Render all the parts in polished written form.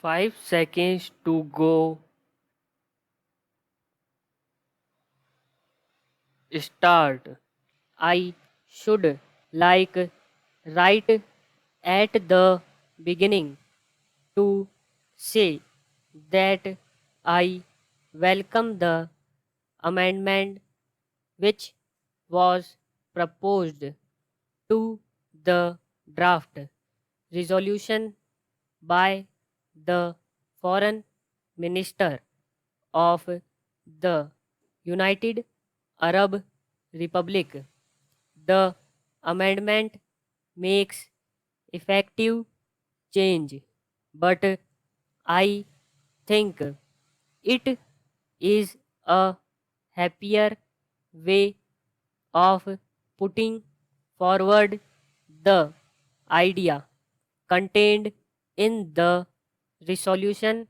5 seconds to go. Start. I should like right at the beginning to say that I welcome the amendment which was proposed to the draft resolution by the Foreign Minister of the United Arab Republic. The amendment makes effective change, but I think it is a happier way of putting forward the idea contained in the resolution.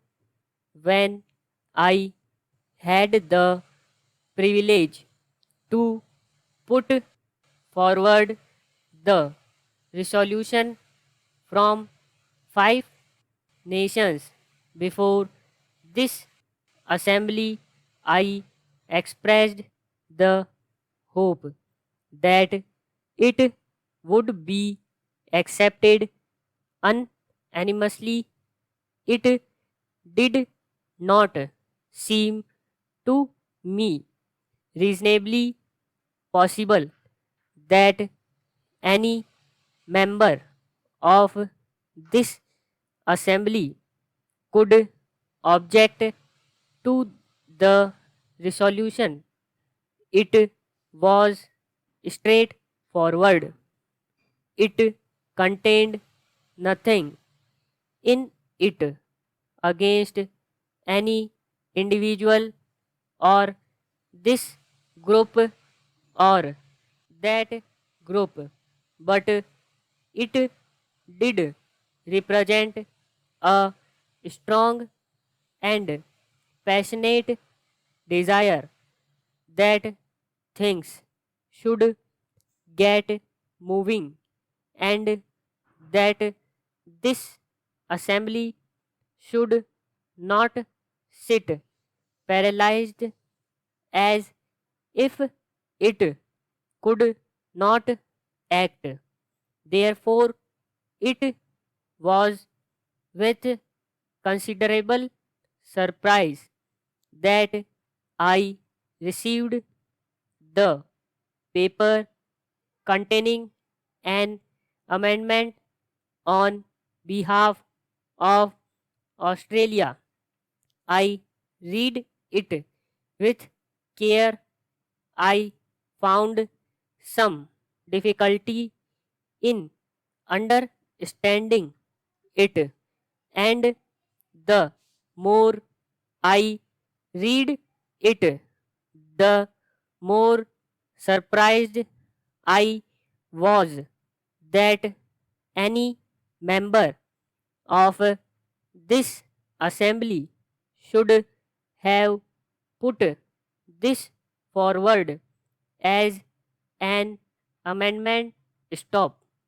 When I had the privilege to put forward the resolution from 5 nations before this assembly, I expressed the hope that it would be accepted unanimously. It did not seem to me reasonably possible that any member of this assembly could object to the resolution. It was straightforward. It contained nothing in it against any individual or this group or that group, but it did represent a strong and passionate desire that things should get moving and that this assembly should not sit paralyzed as if it could not act. Therefore, it was with considerable surprise that I received the paper containing an amendment on behalf of Australia. I read it with care. I found some difficulty in understanding it, and the more I read it, the more surprised I was that any member of this assembly should have put this forward as an amendment. Stop.